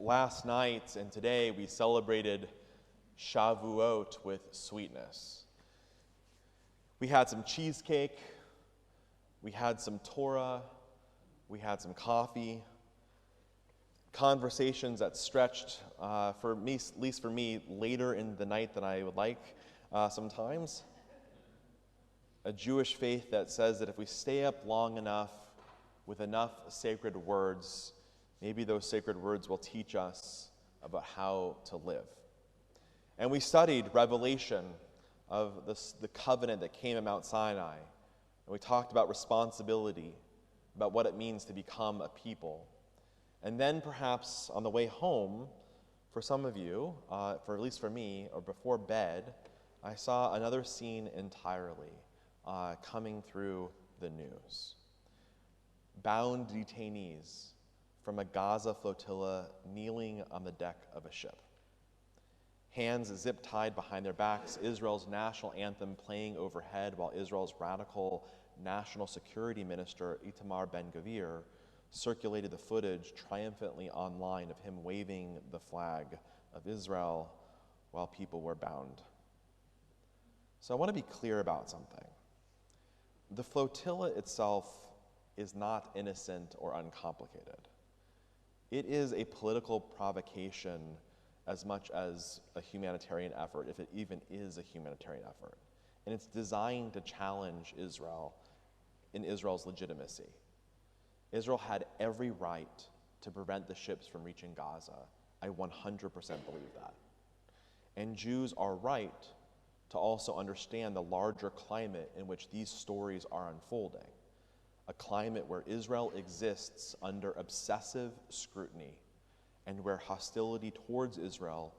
Last night and today we celebrated Shavuot with sweetness. We had some cheesecake, we had some Torah, we had some coffee, conversations that stretched, for me, at least for me, later in the night than I would like sometimes. A Jewish faith that says that if we stay up long enough with enough sacred words, maybe those sacred words will teach us about how to live. And we studied Revelation of the covenant that came at Mount Sinai. And we talked about responsibility, about what it means to become a people. And then perhaps on the way home, for some of you, for at least for me, or before bed, I saw another scene entirely coming through the news. Bound detainees from a Gaza flotilla kneeling on the deck of a ship. Hands zip-tied behind their backs, Israel's national anthem playing overhead while Israel's radical national security minister, Itamar Ben-Gvir, circulated the footage triumphantly online of him waving the flag of Israel while people were bound. So I want to be clear about something. The flotilla itself is not innocent or uncomplicated. It is a political provocation as much as a humanitarian effort, if it even is a humanitarian effort. And it's designed to challenge Israel in Israel's legitimacy. Israel had every right to prevent the ships from reaching Gaza. I 100% believe that. And Jews are right to also understand the larger climate in which these stories are unfolding. A climate where Israel exists under obsessive scrutiny and where hostility towards Israel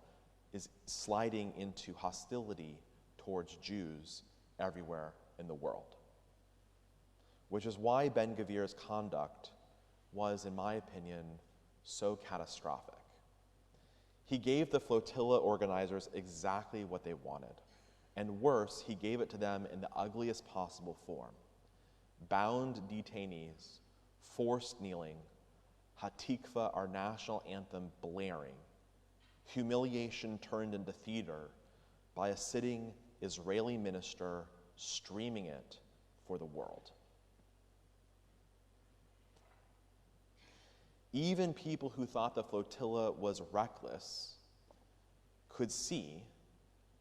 is sliding into hostility towards Jews everywhere in the world. Which is why Ben-Gvir's conduct was, in my opinion, so catastrophic. He gave the flotilla organizers exactly what they wanted. And worse, he gave it to them in the ugliest possible form. Bound detainees, forced kneeling, Hatikva, our national anthem, blaring, humiliation turned into theater by a sitting Israeli minister streaming it for the world. Even people who thought the flotilla was reckless could see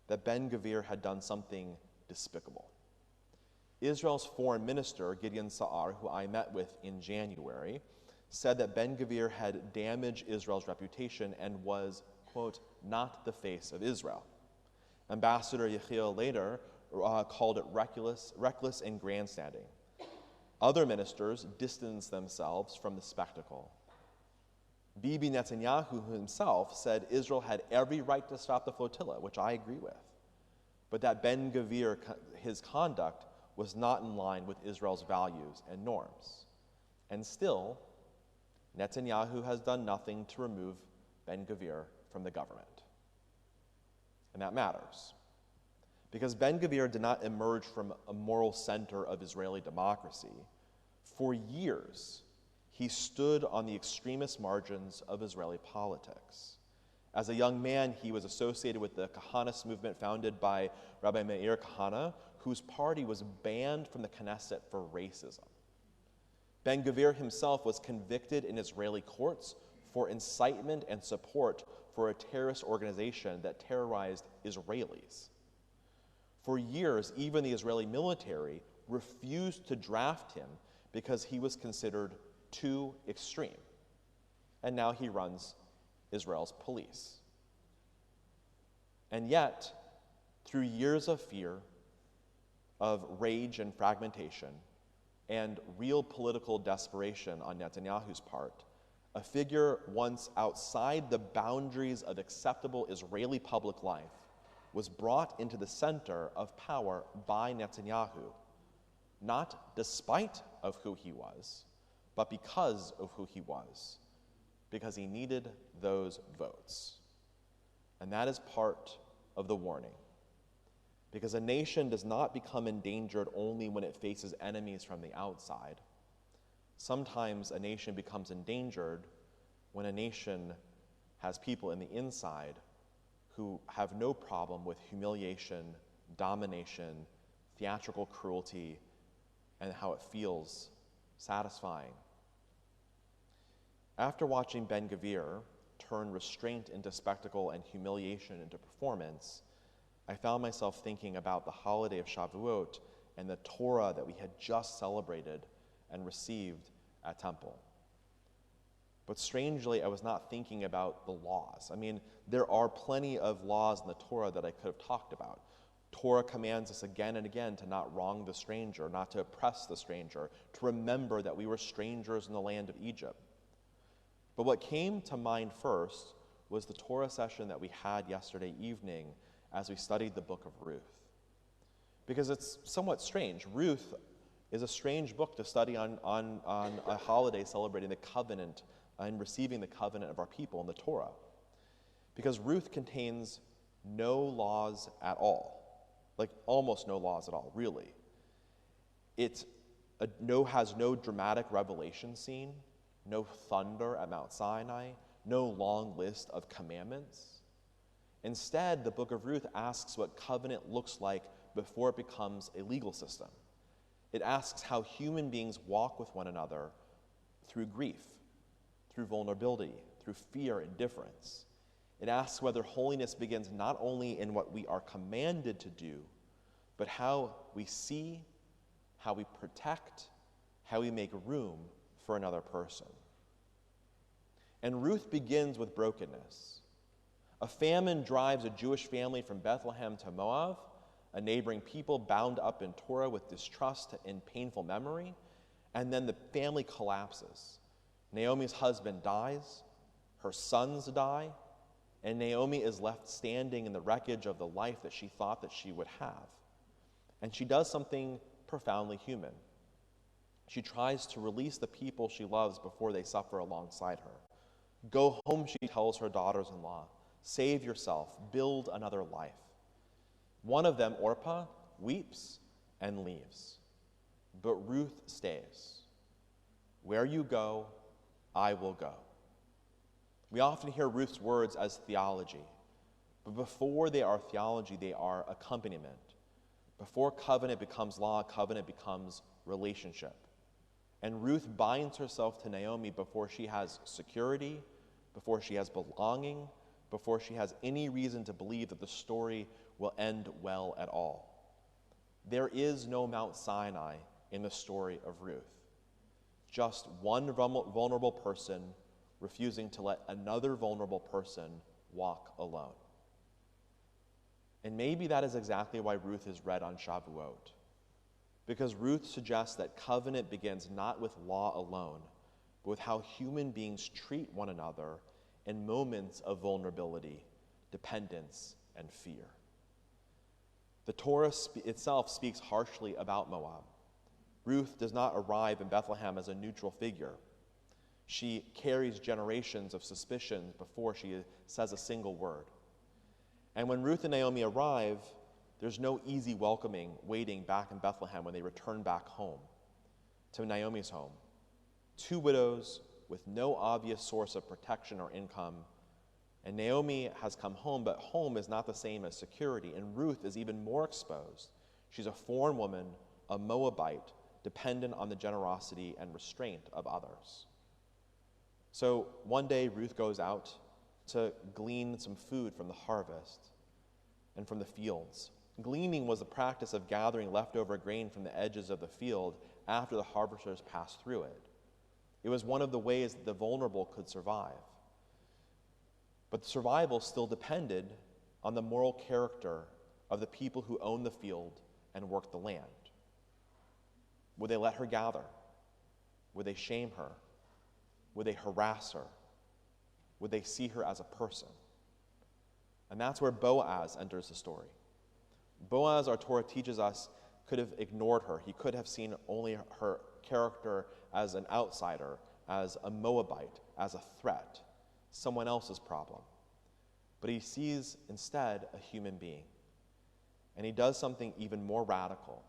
that Ben-Gvir had done something despicable. Israel's foreign minister, Gideon Sa'ar, who I met with in January, said that Ben-Gvir had damaged Israel's reputation and was, quote, not the face of Israel. Ambassador Yechiel later called it reckless and grandstanding. Other ministers distanced themselves from the spectacle. Bibi Netanyahu himself said Israel had every right to stop the flotilla, which I agree with, but that Ben-Gvir, his conduct, was not in line with Israel's values and norms. And still, Netanyahu has done nothing to remove Ben-Gvir from the government. And that matters. Because Ben-Gvir did not emerge from a moral center of Israeli democracy. For years, he stood on the extremist margins of Israeli politics. As a young man, he was associated with the Kahanist movement founded by Rabbi Meir Kahana, whose party was banned from the Knesset for racism. Ben-Gvir himself was convicted in Israeli courts for incitement and support for a terrorist organization that terrorized Israelis. For years, even the Israeli military refused to draft him because he was considered too extreme. And now he runs Israel's police. And yet, through years of fear, of rage and fragmentation, and real political desperation on Netanyahu's part, a figure once outside the boundaries of acceptable Israeli public life was brought into the center of power by Netanyahu, not despite of who he was, but because of who he was, because he needed those votes. And that is part of the warning. Because a nation does not become endangered only when it faces enemies from the outside. Sometimes a nation becomes endangered when a nation has people in the inside who have no problem with humiliation, domination, theatrical cruelty, and how it feels satisfying. After watching Ben-Gvir turn restraint into spectacle and humiliation into performance, I found myself thinking about the holiday of Shavuot and the Torah that we had just celebrated and received at Temple. But strangely, I was not thinking about the laws. I mean, there are plenty of laws in the Torah that I could have talked about. Torah commands us again and again to not wrong the stranger, not to oppress the stranger, to remember that we were strangers in the land of Egypt. But what came to mind first was the Torah session that we had yesterday evening as we studied the Book of Ruth. Because it's somewhat strange. Ruth is a strange book to study on a holiday celebrating the covenant and receiving the covenant of our people in the Torah. Because Ruth contains no laws at all, like almost no laws at all, really. It has no dramatic revelation scene, no thunder at Mount Sinai, no long list of commandments. Instead, the Book of Ruth asks what covenant looks like before it becomes a legal system. It asks how human beings walk with one another through grief, through vulnerability, through fear and difference. It asks whether holiness begins not only in what we are commanded to do, but how we see, how we protect, how we make room for another person. And Ruth begins with brokenness. A famine drives a Jewish family from Bethlehem to Moab, a neighboring people bound up in Torah with distrust and painful memory, and then the family collapses. Naomi's husband dies, her sons die, and Naomi is left standing in the wreckage of the life that she thought that she would have. And she does something profoundly human. She tries to release the people she loves before they suffer alongside her. Go home, she tells her daughters-in-law. Save yourself, build another life. One of them, Orpah, weeps and leaves. But Ruth stays. Where you go, I will go. We often hear Ruth's words as theology, but before they are theology, they are accompaniment. Before covenant becomes law, covenant becomes relationship. And Ruth binds herself to Naomi before she has security, before she has belonging, before she has any reason to believe that the story will end well at all. There is no Mount Sinai in the story of Ruth. Just one vulnerable person refusing to let another vulnerable person walk alone. And maybe that is exactly why Ruth is read on Shavuot. Because Ruth suggests that covenant begins not with law alone, but with how human beings treat one another in moments of vulnerability, dependence, and fear. The Torah itself speaks harshly about Moab. Ruth does not arrive in Bethlehem as a neutral figure. She carries generations of suspicion before she says a single word. And when Ruth and Naomi arrive, there's no easy welcoming waiting back in Bethlehem when they return back home, to Naomi's home. Two widows with no obvious source of protection or income. And Naomi has come home, but home is not the same as security. And Ruth is even more exposed. She's a foreign woman, a Moabite, dependent on the generosity and restraint of others. So one day, Ruth goes out to glean some food from the harvest and from the fields. Gleaning was the practice of gathering leftover grain from the edges of the field after the harvesters passed through it. It was one of the ways that the vulnerable could survive. But survival still depended on the moral character of the people who owned the field and worked the land. Would they let her gather? Would they shame her? Would they harass her? Would they see her as a person? And that's where Boaz enters the story. Boaz, our Torah teaches us, could have ignored her. He could have seen only her character as an outsider, as a Moabite, as a threat, someone else's problem. But he sees instead a human being. And he does something even more radical.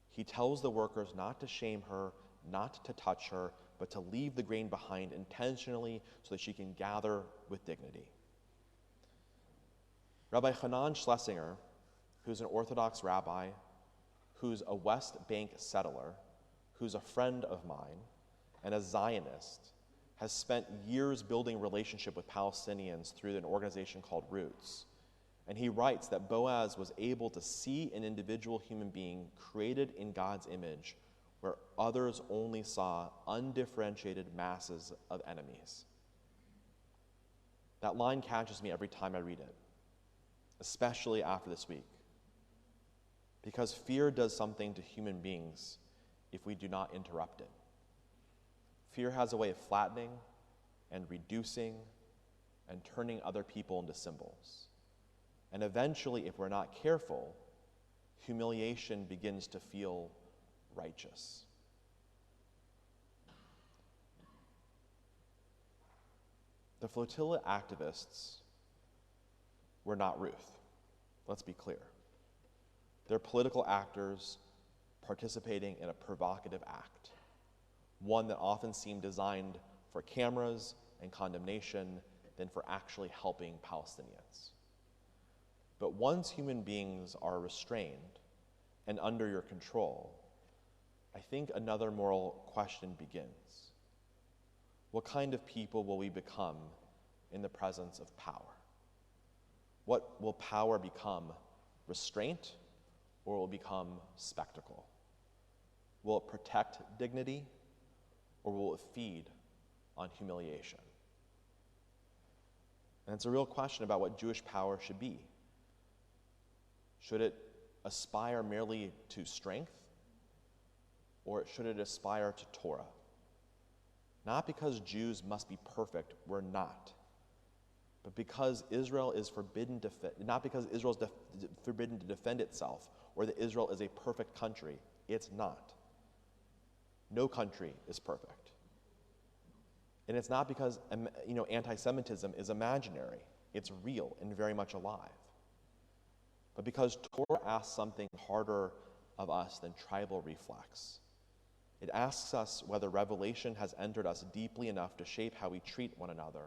He tells the workers not to shame her, not to touch her, but to leave the grain behind intentionally so that she can gather with dignity. Rabbi Hanan Schlesinger, who's an Orthodox rabbi, who's a West Bank settler, who's a friend of mine, and a Zionist, has spent years building relationship with Palestinians through an organization called Roots. And he writes that Boaz was able to see an individual human being created in God's image where others only saw undifferentiated masses of enemies. That line catches me every time I read it, especially after this week. Because fear does something to human beings if we do not interrupt it. Fear has a way of flattening and reducing and turning other people into symbols. And eventually, if we're not careful, humiliation begins to feel righteous. The flotilla activists were not Ruth. Let's be clear. They're political actors participating in a provocative act, one that often seemed designed for cameras and condemnation than for actually helping Palestinians. But once human beings are restrained and under your control, I think another moral question begins. What kind of people will we become in the presence of power? What will power become? Restraint, or will it become spectacle? Will it protect dignity, or will it feed on humiliation? And it's a real question about what Jewish power should be. Should it aspire merely to strength, or should it aspire to Torah? Not because Jews must be perfect, we're not. But because Israel is forbidden to, not because Israel is forbidden to defend itself, or that Israel is a perfect country. It's not. No country is perfect. And it's not because anti-Semitism is imaginary. It's real and very much alive. But because Torah asks something harder of us than tribal reflex. It asks us whether revelation has entered us deeply enough to shape how we treat one another,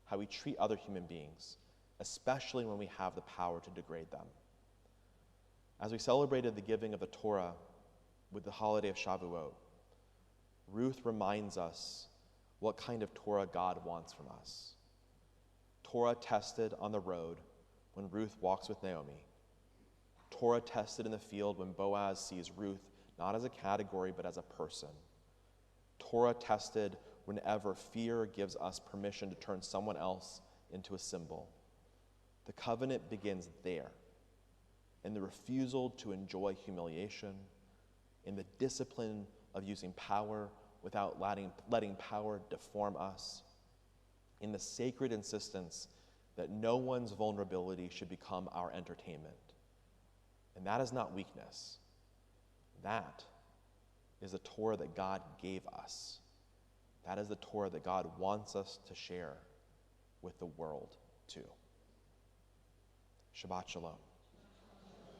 how we treat other human beings, especially when we have the power to degrade them. As we celebrated the giving of the Torah with the holiday of Shavuot, Ruth reminds us what kind of Torah God wants from us. Torah tested on the road when Ruth walks with Naomi. Torah tested in the field when Boaz sees Ruth not as a category but as a person. Torah tested whenever fear gives us permission to turn someone else into a symbol. The covenant begins there, in the refusal to enjoy humiliation, in the discipline of using power without letting power deform us, in the sacred insistence that no one's vulnerability should become our entertainment. And that is not weakness. That is the Torah that God gave us. That is the Torah that God wants us to share with the world too. Shabbat Shalom.